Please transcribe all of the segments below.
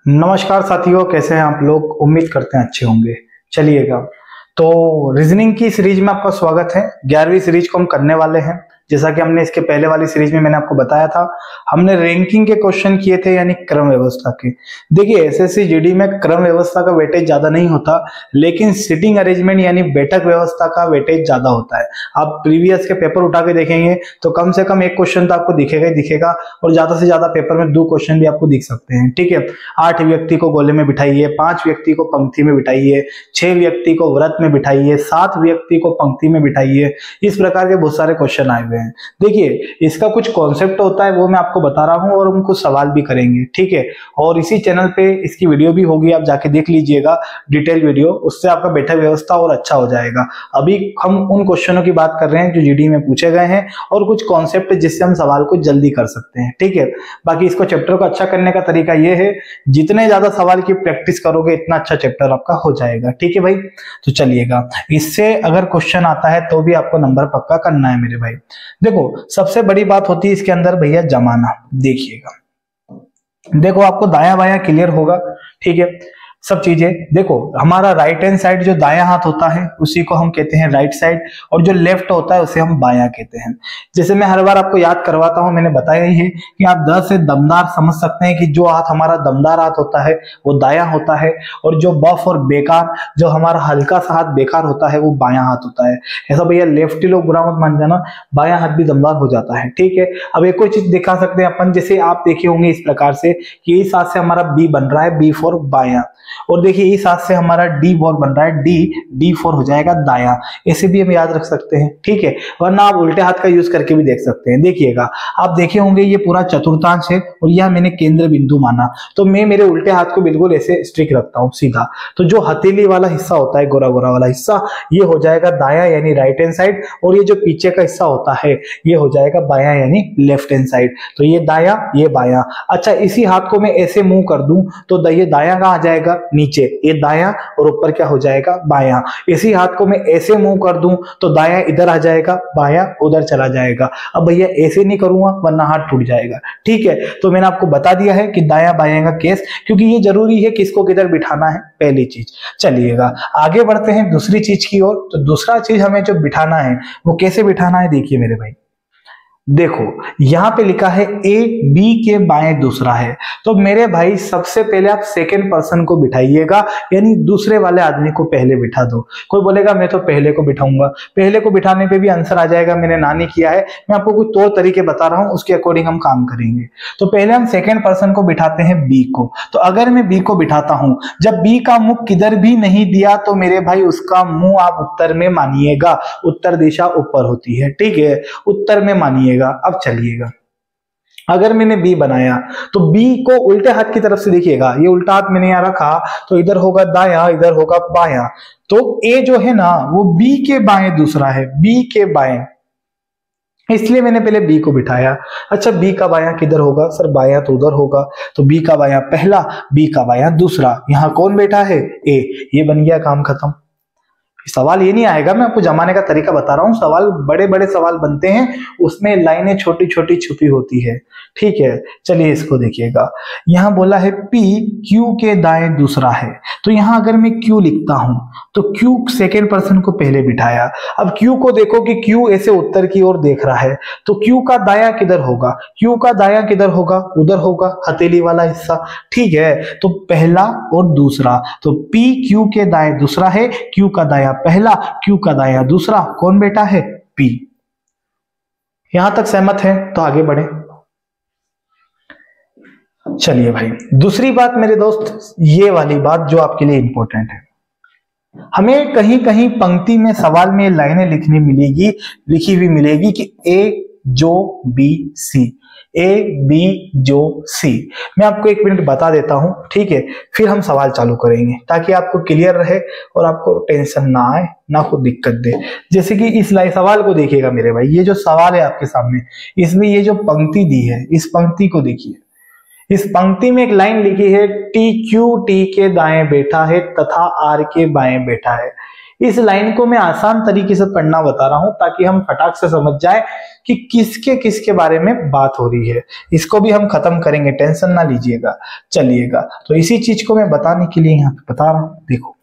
नमस्कार साथियों, कैसे हैं आप लोग। उम्मीद करते हैं अच्छे होंगे। चलिएगा, तो रीजनिंग की सीरीज में आपका स्वागत है। 11वीं सीरीज को हम करने वाले हैं। जैसा कि हमने इसके पहले वाली सीरीज में मैंने आपको बताया था, हमने रैंकिंग के क्वेश्चन किए थे, यानी क्रम व्यवस्था के। देखिए, एसएससी जीडी में क्रम व्यवस्था का वेटेज ज्यादा नहीं होता, लेकिन सिटिंग अरेंजमेंट यानी बैठक व्यवस्था का वेटेज ज्यादा होता है। आप प्रीवियस के पेपर उठा के देखेंगे तो कम से कम एक क्वेश्चन तो आपको दिखेगा ही दिखेगा, और ज्यादा से ज्यादा पेपर में 2 क्वेश्चन भी आपको दिख सकते हैं। ठीक है, 8 व्यक्ति को गोले में बिठाइए, 5 व्यक्ति को पंक्ति में बिठाइए, 6 व्यक्ति को व्रत में बिठाइए, 7 व्यक्ति को पंक्ति में बिठाइए। इस प्रकार के बहुत सारे क्वेश्चन आए हुए हैं। देखिए, इसका कुछ कॉन्सेप्ट होता है, वो मैं आपको बता रहा हूं, और हम कुछ सवाल भी करेंगे। ठीक है, और इसी चैनल पे इसकी वीडियो भी होगी, आप जाके देख लीजिएगा डिटेल वीडियो, उससे आपका बैठक व्यवस्था और अच्छा हो जाएगा। अभी हम उन क्वेश्चनों की बात कर रहे हैं जो जीडी में पूछे गए हैं, और कुछ कॉन्सेप्ट जिससे हम सवाल को जल्दी कर सकते हैं। ठीक है, बाकी इसको चैप्टर को अच्छा करने का तरीका यह है, जितने ज्यादा सवाल की प्रैक्टिस करोगे इतना अच्छा चैप्टर आपका हो जाएगा। ठीक है भाई, तो चलिएगा, इससे अगर क्वेश्चन आता है तो भी आपको नंबर पक्का करना है मेरे भाई। देखो, सबसे बड़ी बात होती है इसके अंदर भैया जमाना। देखिएगा, देखो आपको दाया बाया क्लियर होगा। ठीक है, सब चीजें देखो, हमारा राइट हैंड साइड जो दायां हाथ होता है उसी को हम कहते हैं राइट साइड, और जो लेफ्ट होता है उसे हम बायां कहते हैं। जैसे मैं हर बार आपको याद करवाता हूं, मैंने बताया ही है कि आप 10 से दमदार समझ सकते हैं कि जो हाथ हमारा दमदार हाथ होता है वो दायां होता है, और जो बफ और बेकार, जो हमारा हल्का सा हाथ बेकार होता है, वो बायां हाथ होता है। ऐसा भैया लेफ्टी लोग बुरा मत मान जाना, बायां हाथ भी दमदार हो जाता है। ठीक है, अब एक और चीज दिखा सकते हैं अपन, जैसे आप देखे होंगे इस प्रकार से कि इस हाथ से हमारा बी बन रहा है, बी फॉर बायां, और देखिए इस हाथ से हमारा डी फॉर बन रहा है, डी फॉर हो जाएगा दायां। ऐसे भी हम याद रख सकते हैं। ठीक है, वरना आप उल्टे हाथ का यूज करके भी देख सकते हैं। देखिएगा, आप देखे होंगे ये पूरा चतुर्थांश है, और यह मैंने केंद्र बिंदु माना, तो मैं मेरे उल्टे हाथ को बिल्कुल ऐसे स्ट्रिक रखता हूं सीधा। तो जो हथेली वाला हिस्सा होता है, गोरा गोरा वाला हिस्सा, ये हो जाएगा दायां यानी राइट हैंड साइड, और ये जो पीछे का हिस्सा होता है ये हो जाएगा बायां यानी लेफ्ट हैंड साइड। तो ये दायां, ये बायां। अच्छा, इसी हाथ को मैं ऐसे मूव कर दूं तो ये दायां कहां आ जाएगा, नीचे, ये दायां, और ऊपर क्या हो जाएगा, बायां। इसी हाथ को मैं ऐसे मूव कर दूं तो दायां इधर आ जाएगा, बायां उधर चला जाएगा। अब भैया ऐसे नहीं करूंगा वरना हाथ टूट जाएगा। ठीक है, तो मैंने आपको बता दिया है कि दायां बायां का केस, क्योंकि ये जरूरी है किसको किधर बिठाना है, पहली चीज। चलिएगा, आगे बढ़ते हैं दूसरी चीज की ओर। तो दूसरा चीज हमें जो बिठाना है वो कैसे बिठाना है, देखिए मेरे भाई। देखो, यहां पे लिखा है ए बी के बाएं दूसरा है, तो मेरे भाई सबसे पहले आप सेकंड पर्सन को बिठाइएगा, यानी दूसरे वाले आदमी को पहले बिठा दो। कोई बोलेगा मैं तो पहले को बिठाऊंगा, पहले को बिठाने पे भी आंसर आ जाएगा, मैंने ना नहीं किया है, मैं आपको कुछ तौर तरीके बता रहा हूं, उसके अकॉर्डिंग हम काम करेंगे। तो पहले हम सेकंड पर्सन को बिठाते हैं बी को। तो अगर मैं बी को बिठाता हूं, जब बी का मुंह किधर भी नहीं दिया तो मेरे भाई उसका मुंह आप उत्तर में मानिएगा, उत्तर दिशा ऊपर होती है। ठीक है, उत्तर में मानिएगा। अब चलिएगा, अगर मैंने बी बनाया तो बी को उल्टे हाथ की तरफ से देखिएगा, ये उल्टा हाथ मैंने यहां रखा तो इधर होगा दायां, इधर होगा बायां। तो ए जो है ना वो बी के बाएं दूसरा है, बी के बाएं, इसलिए मैंने पहले बी को बिठाया। अच्छा, बी का बायां किधर होगा सर, बायां तो उधर होगा, तो बी का बायां पहला, बी का बायां दूसरा। यहां कौन बैठा है, ए। ये बन गया, काम खत्म। सवाल ये नहीं आएगा, मैं आपको जमाने का तरीका बता रहा हूं। सवाल बड़े बड़े सवाल बनते हैं, उसमें लाइनें छोटी छोटी छुपी होती है। ठीक है, चलिए इसको देखिएगा। यहां बोला है P Q के दाएं दूसरा है, तो यहां अगर मैं Q लिखता हूं तो Q सेकेंड पर्सन को पहले बिठाया। अब Q को देखो कि Q ऐसे उत्तर की ओर देख रहा है, तो Q का दायां किधर होगा, Q का दायां किधर होगा, उधर होगा, हथेली वाला हिस्सा। ठीक है, तो पहला और दूसरा, तो P Q के दाएं दूसरा है, Q का दायां पहला, Q का दायां दूसरा, कौन बेटा है, P। यहां तक सहमत है तो आगे बढ़े। चलिए भाई, दूसरी बात मेरे दोस्त, ये वाली बात जो आपके लिए इंपॉर्टेंट है। हमें कहीं कहीं पंक्ति में सवाल में लाइनें लिखी हुई मिलेगी कि ए जो बी सी, ए बी जो सी। मैं आपको 1 मिनट बता देता हूं, ठीक है, फिर हम सवाल चालू करेंगे ताकि आपको क्लियर रहे और आपको टेंशन ना आए, ना खुद दिक्कत दे। जैसे कि इस सवाल को देखिएगा मेरे भाई, ये जो सवाल है आपके सामने, इसमें ये जो पंक्ति दी है, इस पंक्ति को देखिए। इस पंक्ति में एक लाइन लिखी है, टी क्यू टी के दाएं बैठा है तथा आर के बाएं बैठा है। इस लाइन को मैं आसान तरीके से पढ़ना बता रहा हूं ताकि हम फटाक से समझ जाए कि किसके किसके बारे में बात हो रही है। इसको भी हम खत्म करेंगे, टेंशन ना लीजिएगा। चलिएगा, तो इसी चीज को मैं बताने के लिए यहाँ पे बता रहा हूं। देखो,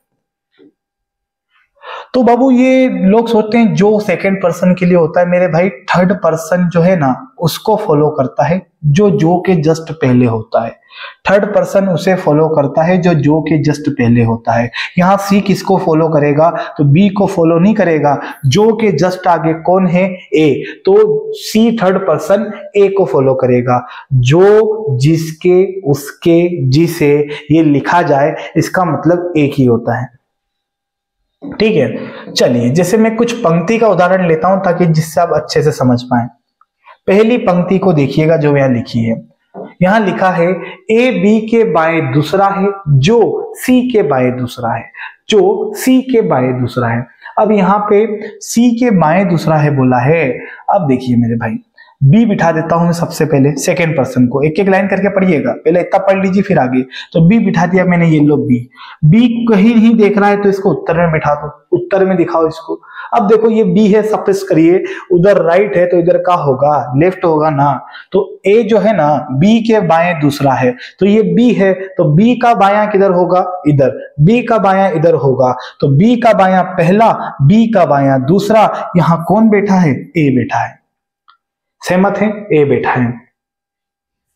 तो बाबू ये लोग सोचते हैं जो सेकंड पर्सन के लिए होता है मेरे भाई, थर्ड पर्सन जो है ना उसको फॉलो करता है जो के जस्ट पहले होता है। थर्ड पर्सन उसे फॉलो करता है जो के जस्ट पहले होता है। यहाँ सी किसको फॉलो करेगा, तो बी को फॉलो नहीं करेगा। जो के जस्ट आगे कौन है, ए, तो सी थर्ड पर्सन ए को फॉलो करेगा। जो, जिसके, उसके, जिसे ये लिखा जाए इसका मतलब एक ही होता है। ठीक है, चलिए जैसे मैं कुछ पंक्ति का उदाहरण लेता हूं ताकि जिससे आप अच्छे से समझ पाए। पहली पंक्ति को देखिएगा जो यहां लिखी है। यहां लिखा है ए बी के बाएं दूसरा है, जो सी के बाएं दूसरा है, जो सी के बाएं दूसरा है। अब यहाँ पे सी के बाएं दूसरा है बोला है। अब देखिए मेरे भाई, बी बिठा देता हूं मैं सबसे पहले सेकेंड पर्सन को, एक एक लाइन करके पढ़िएगा, पहले इतना पढ़ लीजिए फिर आगे। तो बी बिठा दिया मैंने, ये लो बी। बी कहीं नहीं देख रहा है तो इसको उत्तर में बिठा दो, उत्तर में दिखाओ इसको। अब देखो ये बी है, सप्रेस करिए, उधर राइट है तो इधर का होगा, लेफ्ट होगा ना। तो ए जो है ना बी के बाएं दूसरा है, तो ये बी है, तो बी का बायां किधर होगा, इधर। बी का बायां इधर होगा, तो बी का बायां पहला, बी का बायां दूसरा। यहां कौन बैठा है, ए बैठा है। सहमत है, ए बैठा है।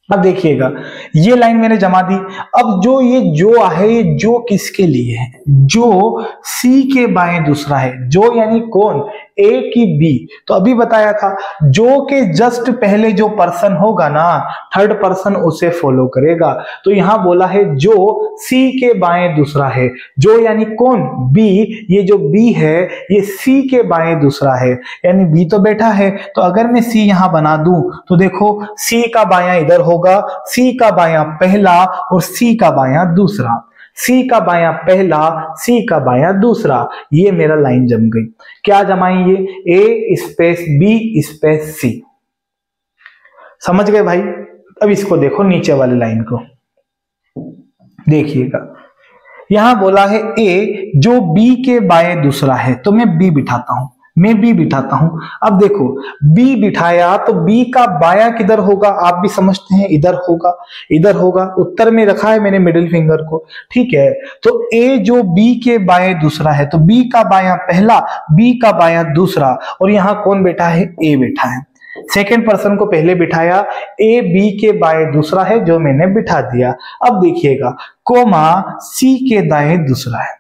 अब देखिएगा ये लाइन मैंने जमा दी। अब जो ये जो है, ये जो किसके लिए है, जो सी के बाएं दूसरा है। जो यानी कौन, ए की बी। तो अभी बताया था जो के जस्ट पहले जो पर्सन होगा ना थर्ड पर्सन उसे फॉलो करेगा। तो यहां बोला है जो सी के बाएं दूसरा है। जो यानी कौन, बी। ये जो बी है ये सी के बाएं दूसरा है, यानी बी तो बैठा है। तो अगर मैं सी यहां बना दूं तो देखो सी का बायां इधर होगा, सी का बायां पहला और सी का बायां दूसरा। सी का बायां पहला, सी का बायां दूसरा। ये मेरा लाइन जम गई। क्या जमाएंगे, ए स्पेस बी स्पेस सी। समझ गए भाई। अब इसको देखो नीचे वाली लाइन को देखिएगा। यहां बोला है ए जो बी के बाएं दूसरा है, तो मैं बी बिठाता हूं, मैं बी बिठाता हूं। अब देखो बी बिठाया तो बी का बायां किधर होगा, आप भी समझते हैं इधर होगा, इधर होगा। उत्तर में रखा है मैंने मिडिल फिंगर को, ठीक है। तो ए जो बी के बाएं दूसरा है, तो बी का बायां पहला, बी का बायां दूसरा। और यहां कौन बैठा है, ए बैठा है। सेकेंड पर्सन को पहले बिठाया, ए बी के बाएं दूसरा है जो मैंने बिठा दिया। अब देखिएगा कोमा सी के दाएं दूसरा है,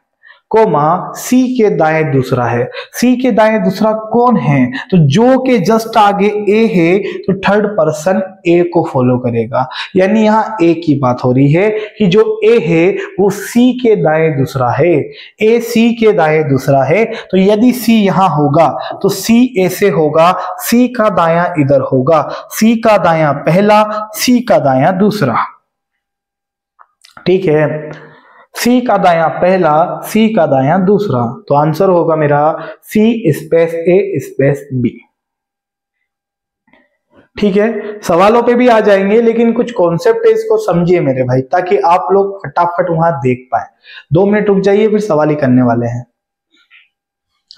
कोमा सी के दाएं दूसरा है। सी के दाएं दूसरा कौन है, तो जो के जस्ट आगे ए है, तो थर्ड पर्सन ए को फॉलो करेगा। यानी यहां ए की बात हो रही है कि जो ए है वो सी के दाएं दूसरा है। ए सी के दाएं दूसरा है, तो यदि सी यहां होगा तो सी ए से होगा, सी का दायां इधर होगा, सी का दायां पहला, सी का दायां दूसरा। ठीक है, सी का दायां पहला, सी का दायां दूसरा। तो आंसर होगा मेरा सी स्पेस ए स्पेस बी। ठीक है, सवालों पे भी आ जाएंगे लेकिन कुछ कॉन्सेप्ट है इसको समझिए मेरे भाई, ताकि आप लोग फटाफट वहां देख पाए। 2 मिनट रुक जाइए, फिर सवाल ही करने वाले हैं।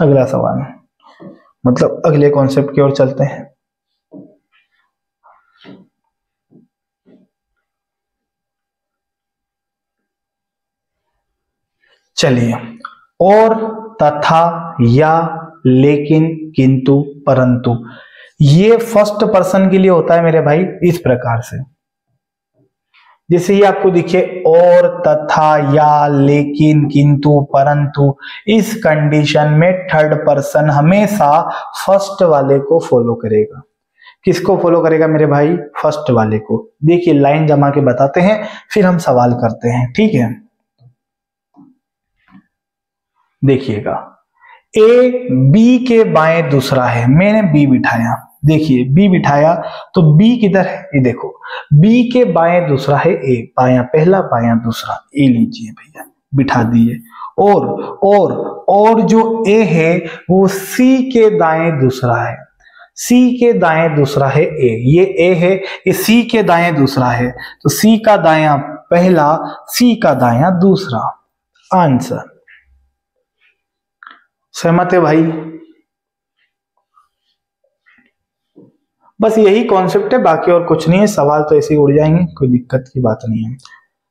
अगला सवाल, मतलब अगले कॉन्सेप्ट की ओर चलते हैं। चलिए, और, तथा, या, लेकिन, किंतु, परंतु, ये फर्स्ट पर्सन के लिए होता है मेरे भाई इस प्रकार से। जैसे ही आपको दिखे और, तथा, या, लेकिन, किंतु, परंतु, इस कंडीशन में थर्ड पर्सन हमेशा फर्स्ट वाले को फॉलो करेगा। किसको फॉलो करेगा मेरे भाई, फर्स्ट वाले को। देखिए लाइन जमा के बताते हैं फिर हम सवाल करते हैं, ठीक है। देखिएगा ए बी के बाएं दूसरा है, मैंने बी बिठाया। देखिए बी बिठाया तो बी किधर है, ये देखो बी के बाएं दूसरा है ए, बायां पहला बायां दूसरा, ए लीजिए भैया बिठा दिए। और जो ए है वो सी के दाएं दूसरा है, सी के दाएं दूसरा है ए। ये ए है, ये सी के दाएं दूसरा है, तो सी का दायां पहला, सी का दायां दूसरा। आंसर। सहमत है भाई। बस यही कॉन्सेप्ट है, बाकी और कुछ नहीं है। सवाल तो ऐसे ही उड़ जाएंगे, कोई दिक्कत की बात नहीं है।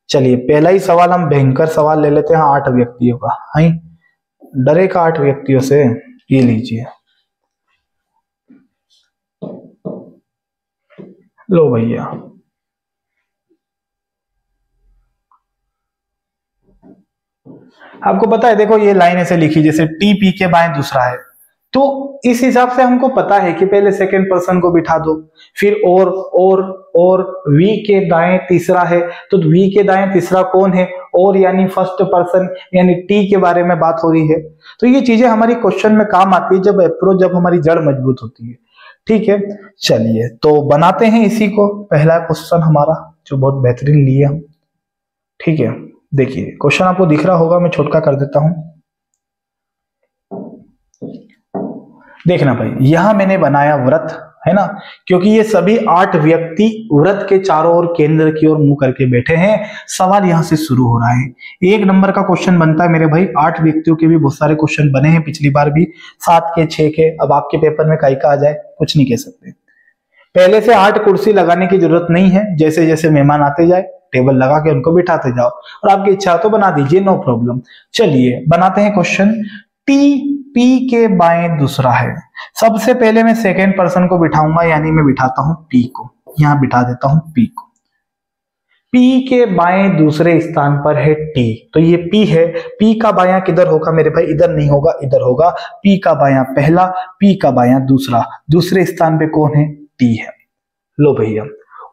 चलिए पहला ही सवाल हम भयंकर सवाल ले लेते हैं 8 व्यक्तियों का। हाई डरे का 8 व्यक्तियों से, ये लीजिए, लो भैया। आपको पता है, देखो ये लाइन ऐसे लिखी जैसे टी पी के बाएं दूसरा है, तो इस हिसाब से हमको पता है कि पहले सेकंड पर्सन को बिठा दो, फिर और वी के दाएं तीसरा है, तो वी के दाएं तीसरा कौन है, और यानी फर्स्ट पर्सन यानी टी के बारे में बात हो रही है। तो ये चीजें हमारी क्वेश्चन में काम आती है जब हमारी जड़ मजबूत होती है। ठीक है, चलिए तो बनाते हैं इसी को, पहला क्वेश्चन हमारा जो बहुत बेहतरीन लिए हम। ठीक है, देखिए क्वेश्चन आपको दिख रहा होगा, मैं छोटा कर देता हूं। देखना भाई, यहां मैंने बनाया व्रत, है ना, क्योंकि ये सभी 8 व्यक्ति व्रत के चारों ओर केंद्र की ओर मुंह करके बैठे हैं। सवाल यहां से शुरू हो रहा है। 1 नंबर का क्वेश्चन बनता है मेरे भाई। 8 व्यक्तियों के भी बहुत सारे क्वेश्चन बने हैं, पिछली बार भी 7 के 6 के। अब आपके पेपर में काई का आ जाए कुछ नहीं कह सकते। पहले से 8 कुर्सी लगाने की जरूरत नहीं है, जैसे जैसे मेहमान आते जाए टेबल लगा के उनको बिठाते जाओ, और आपकी इच्छा तो बना दीजिए, नो प्रॉब्लम। चलिए बनाते हैं क्वेश्चन। टी पी के बाएं दूसरा है। सबसे पहले मैं सेकेंड पर्सन को बिठाऊंगा, यानी मैं बिठाता हूं पी को, यहां बिठा देता हूं पी को। पी के बाएं दूसरे स्थान पर है टी, तो ये पी है। पी का बायां किधर होगा मेरे भाई, इधर नहीं होगा, इधर होगा। पी का बायां पहला, पी का बायां दूसरा, दूसरे स्थान पे कौन है, टी है। लो भैया,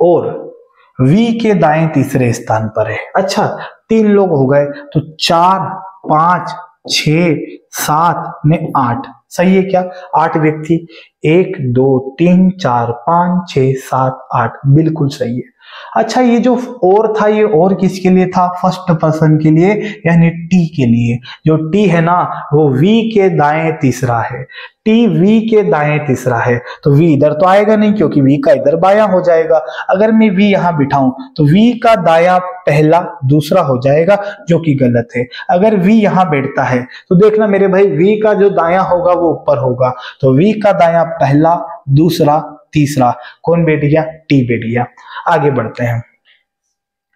और वी के दाएं तीसरे स्थान पर है। अच्छा 3 लोग हो गए, तो 4 5 6 7 ने 8, सही है क्या? 8 व्यक्ति, 1 2 3 4 5 6 7 8, बिल्कुल सही है। अच्छा ये जो और था, ये और किसके लिए था, फर्स्ट पर्सन के लिए, यानी टी के लिए। जो टी है ना वो वी के दाएं तीसरा है, टी वी के दाएं तीसरा है, तो वी इधर तो आएगा नहीं क्योंकि वी का इधर बायां हो जाएगा। अगर मैं वी यहां बिठाऊं तो वी का दायां पहला दूसरा हो जाएगा, जो कि गलत है। अगर वी यहां बैठता है तो देखना मेरे भाई, वी का जो दायां होगा वो ऊपर होगा, तो वी का दायां पहला दूसरा तीसरा, कौन बैठ गया, टी बैठ गया। आगे बढ़ते हैं।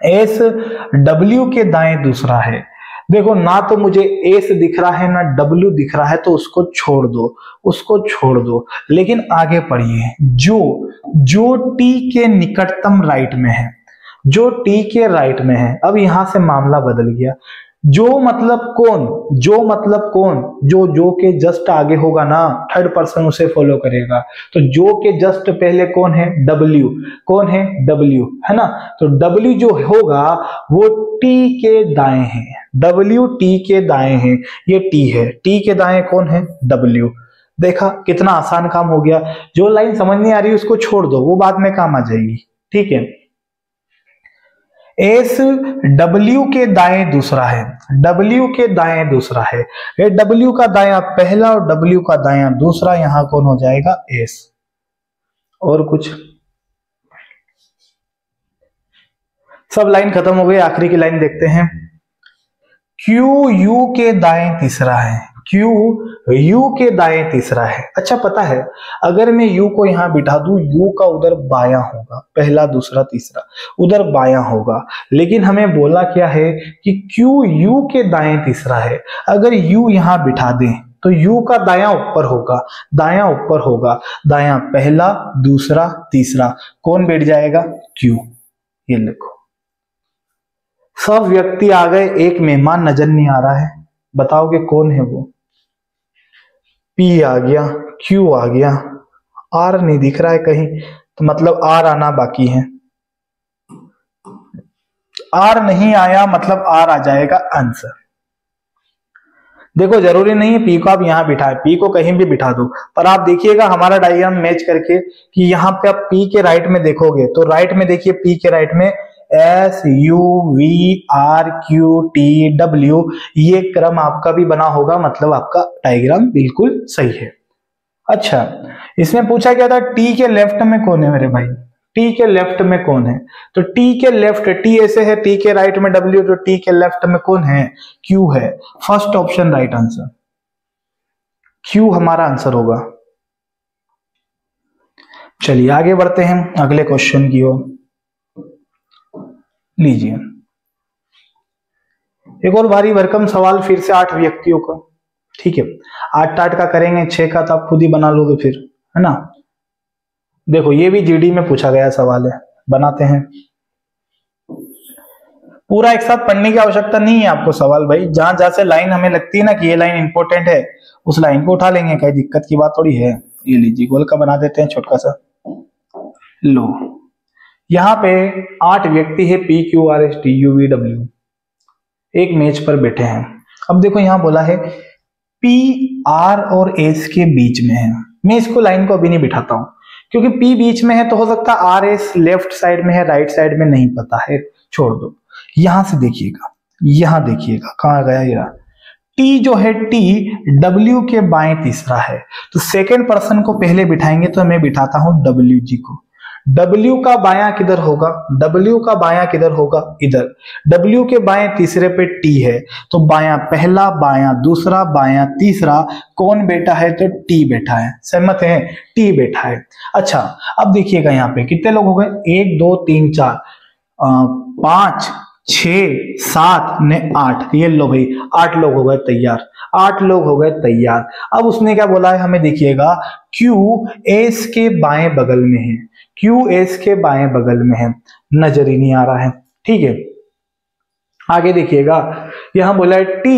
एस डब्ल्यू के दाएं दूसरा है। देखो ना तो मुझे एस दिख रहा है ना डब्ल्यू दिख रहा है, तो उसको छोड़ दो, उसको छोड़ दो। लेकिन आगे पढ़िए, जो टी के निकटतम राइट में है, जो टी के राइट में है। अब यहां से मामला बदल गया। जो मतलब कौन, जो मतलब कौन, जो के जस्ट आगे होगा ना, थर्ड पर्सन उसे फॉलो करेगा। तो जो के जस्ट पहले कौन है, डब्ल्यू, कौन है, डब्ल्यू, है ना। तो डब्ल्यू जो होगा वो टी के दाएं है, डब्ल्यू टी के दाएं है, ये टी है, टी के दाएं कौन है, डब्ल्यू। देखा कितना आसान काम हो गया। जो लाइन समझ नहीं आ रही उसको छोड़ दो, वो बाद में काम आ जाएगी। ठीक है, एस डब्ल्यू के दाएं दूसरा है, डब्ल्यू के दाएं दूसरा है। ये डब्ल्यू का दायां पहला और डब्ल्यू का दायां दूसरा, यहां कौन हो जाएगा, एस। और कुछ, सब लाइन खत्म हो गई, आखिरी की लाइन देखते हैं। क्यू यू के दाएं तीसरा है, क्यू यू के दाएं तीसरा है। अच्छा पता है, अगर मैं यू को यहां बिठा दूं, यू का उधर बायां होगा, पहला दूसरा तीसरा उधर बायां होगा। लेकिन हमें बोला क्या है कि क्यू यू के दाएं तीसरा है। अगर यू यहां बिठा दें तो यू का दायां ऊपर होगा, दायां ऊपर होगा, दायां पहला दूसरा तीसरा, कौन बैठ जाएगा, क्यू। ये लिखो, सब व्यक्ति आ गए, एक मेहमान नजर नहीं आ रहा है, बताओगे कौन है वो। पी आ गया, क्यू आ गया, आर नहीं दिख रहा है कहीं, तो मतलब आर आना बाकी है। आर नहीं आया मतलब आर आ जाएगा आंसर। देखो जरूरी नहीं है पी को आप यहां बिठाए, पी को कहीं भी बिठा दो, पर आप देखिएगा हमारा डायग्राम मैच करके कि यहाँ पे आप पी के राइट में देखोगे तो राइट में देखिए, पी के राइट में S U V R Q T W, ये क्रम आपका भी बना होगा, मतलब आपका डायग्राम बिल्कुल सही है। अच्छा इसमें पूछा गया था टी के लेफ्ट में कौन है मेरे भाई, टी के लेफ्ट में कौन है, तो टी के लेफ्ट, टी ऐसे है, टी के राइट में डब्ल्यू, तो टी के लेफ्ट में कौन है, क्यू है। First option right answer, Q हमारा आंसर होगा। चलिए आगे बढ़ते हैं अगले क्वेश्चन की ओर। लीजिए एक और भारी भरकम सवाल, फिर से 8 व्यक्तियों का। ठीक है, 8 का करेंगे, 6 का तो आप खुद ही बना लोगे फिर, है ना। देखो ये भी जीडी में पूछा गया सवाल है, बनाते हैं। पूरा एक साथ पढ़ने की आवश्यकता नहीं है आपको सवाल भाई, जहां जहां से लाइन हमें लगती है ना कि ये लाइन इंपॉर्टेंट है, उस लाइन को उठा लेंगे, कोई दिक्कत की बात थोड़ी है। ये लीजिए गोल का बना देते हैं छोटा सा। लो यहाँ पे 8 व्यक्ति है, P Q R S T U V W, एक मेज पर बैठे हैं। अब देखो यहाँ बोला है पी आर और एस के बीच में है। मैं इसको लाइन को अभी नहीं बिठाता हूं, क्योंकि पी बीच में है तो हो सकता है आर एस लेफ्ट साइड में है, राइट साइड में नहीं पता है, छोड़ दो। यहां से देखिएगा, यहां देखिएगा कहां गया ये, टी जो है टी डब्ल्यू के बाएं तीसरा है, तो सेकेंड पर्सन को पहले बिठाएंगे, तो मैं बिठाता हूं डब्ल्यू जी को। W का बायां किधर होगा, W का बायां किधर होगा, इधर। W के बाएं तीसरे पे T है, तो बायां पहला, बायां दूसरा, बायां तीसरा कौन बैठा है, तो T बैठा है। सहमत है, T बैठा है। अच्छा अब देखिएगा यहाँ पे कितने लोग हो गए, 1 2 3 4 5 6 7 ने 8, ये लो भाई 8 लोग हो गए तैयार, 8 लोग हो गए तैयार। अब उसने क्या बोला है हमें, देखिएगा Q एस के बाएं बगल में है, Q एस के बाएं बगल में है, नजर ही नहीं आ रहा है। ठीक है, आगे देखिएगा यहां बोला है T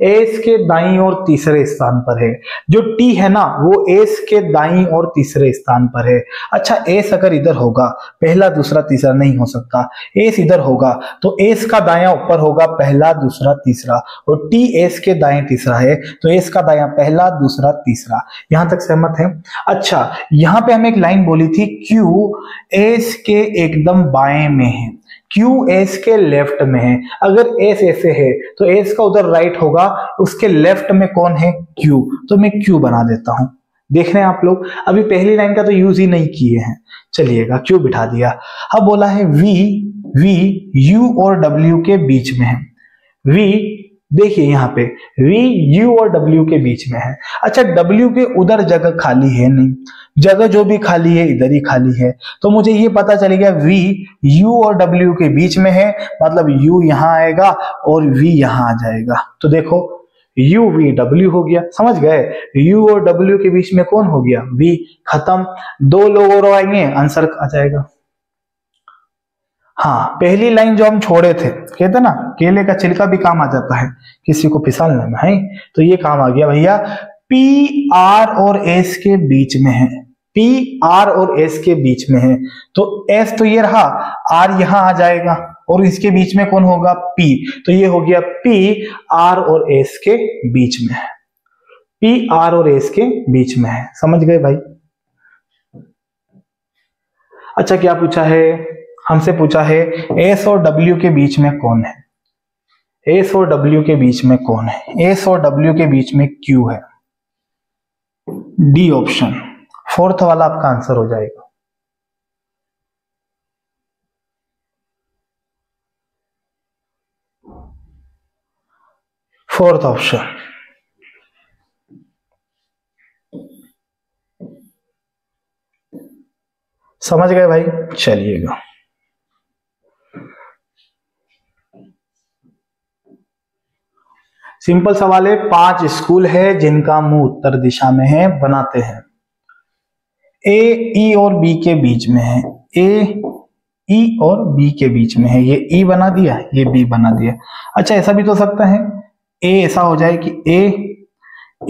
एस के दाईं और तीसरे स्थान पर है। जो T है ना वो एस के दाईं और तीसरे स्थान पर है। अच्छा एस अगर इधर होगा, पहला दूसरा तीसरा नहीं हो सकता, एस इधर होगा तो एस का दायां ऊपर होगा, पहला दूसरा तीसरा, और T एस के दाएं तीसरा है तो एस का दायां पहला दूसरा तीसरा। यहां तक सहमत है। अच्छा यहां पे हमें एक लाइन बोली थी Q एस के एकदम बाएं में है, Q एस के लेफ्ट में है। अगर एस ऐसे है तो एस का उधर राइट होगा, उसके लेफ्ट में कौन है, Q, तो मैं Q बना देता हूं। देख रहे हैं आप लोग, अभी पहली लाइन का तो यूज ही नहीं किए हैं, चलिएगा Q बिठा दिया। अब बोला है V U और W के बीच में है। V देखिए यहाँ पे V U और W के बीच में है। अच्छा W के उधर जगह खाली है नहीं, जगह जो भी खाली है इधर ही खाली है, तो मुझे ये पता चल गया V U और W के बीच में है, मतलब U यहां आएगा और V यहां आ जाएगा। तो देखो U V W हो गया, समझ गए। U और W के बीच में कौन हो गया, V, खत्म। 2 लोग और आएंगे, आंसर आ जाएगा। हाँ पहली लाइन जो हम छोड़े थे, कहते ना केले का छिलका भी काम आ जाता है किसी को फिसलने में, है तो ये काम आ गया भैया। पी आर और एस के बीच में है, पी आर और एस के बीच में है, तो एस तो ये रहा, आर यहां आ जाएगा और इसके बीच में कौन होगा, पी, तो ये हो गया पी आर और एस के बीच में है, पी आर और एस के बीच में है। समझ गए भाई। अच्छा क्या पूछा है, हमसे पूछा है एस और डब्ल्यू के बीच में कौन है, एस और डब्ल्यू के बीच में कौन है, एस और डब्ल्यू के बीच में क्यू है। डी ऑप्शन, फोर्थ वाला आपका आंसर हो जाएगा। फोर्थ ऑप्शन, समझ गए भाई। चलिएगा सिंपल सवाल है, 5 स्कूल है जिनका मुंह उत्तर दिशा में है, बनाते हैं। ए ई और बी के बीच में है, ए ई और बी के बीच में है, ये ई बना दिया, ये बी बना दिया। अच्छा ऐसा भी तो सकता है, ए ऐसा हो जाए कि ए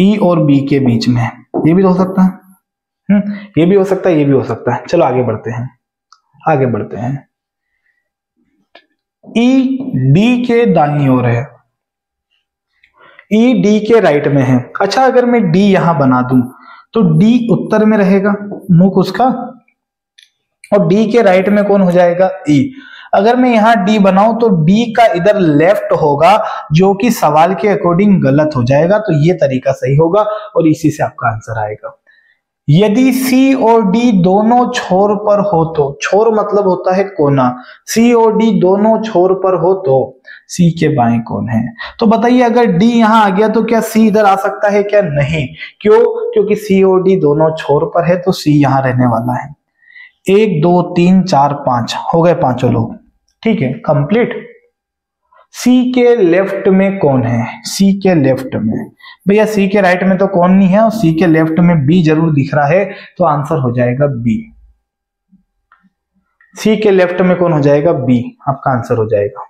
ई और बी के बीच में है, ये भी तो हो सकता है। ये भी हो सकता है, ये भी हो सकता है। चलो आगे बढ़ते हैं, आगे बढ़ते हैं। ई डी के दाईं ओर है, ई डी के राइट में है। अच्छा अगर मैं डी यहां बना दूं तो डी उत्तर में रहेगा मुख उसका, और डी के राइट में कौन हो जाएगा, ई। अगर मैं यहां डी बनाऊं तो डी का इधर लेफ्ट होगा, जो कि सवाल के अकॉर्डिंग गलत हो जाएगा, तो ये तरीका सही होगा और इसी से आपका आंसर आएगा। यदि सी और डी दोनों छोर पर हो तो, छोर मतलब होता है कोना, सी और डी दोनों छोर पर हो तो सी के बाएं कौन है। तो बताइए अगर डी यहां आ गया तो क्या सी इधर आ सकता है क्या, नहीं। क्यों, क्योंकि सी और डी दोनों छोर पर है तो सी यहां रहने वाला है। 1 2 3 4 5 हो गए पांचों लोग, ठीक है, कंप्लीट। सी के लेफ्ट में कौन है? सी के लेफ्ट में, भैया सी के राइट में तो कौन नहीं है, और सी के लेफ्ट में बी जरूर दिख रहा है, तो आंसर हो जाएगा बी। सी के लेफ्ट में कौन हो जाएगा? बी, आपका आंसर हो जाएगा।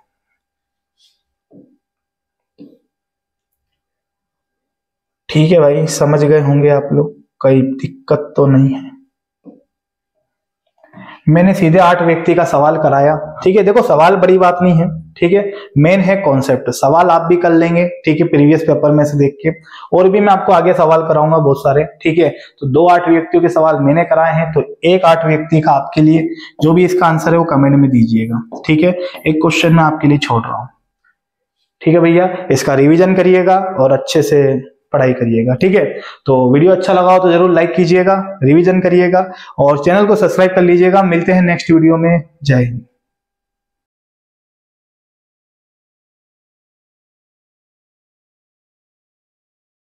ठीक है भाई, समझ गए होंगे आप लोग, कोई दिक्कत तो नहीं है। मैंने सीधे 8 व्यक्ति का सवाल कराया, ठीक है। देखो सवाल बड़ी बात नहीं है, ठीक है, मेन है कॉन्सेप्ट। सवाल आप भी कर लेंगे, ठीक है, प्रीवियस पेपर में से देख के, और भी मैं आपको आगे सवाल कराऊंगा बहुत सारे, ठीक है। तो 2 8 व्यक्तियों के सवाल मैंने कराए हैं, तो 1 8 व्यक्ति का आपके लिए जो भी इसका आंसर है वो कमेंट में दीजिएगा, ठीक है। एक क्वेश्चन मैं आपके लिए छोड़ रहा हूं, ठीक है भैया। इसका रिविजन करिएगा और अच्छे से पढ़ाई करिएगा, ठीक है। तो वीडियो अच्छा लगा हो तो जरूर लाइक कीजिएगा, रिवीजन करिएगा और चैनल को सब्सक्राइब कर लीजिएगा। मिलते हैं नेक्स्ट वीडियो में। जय हिंद।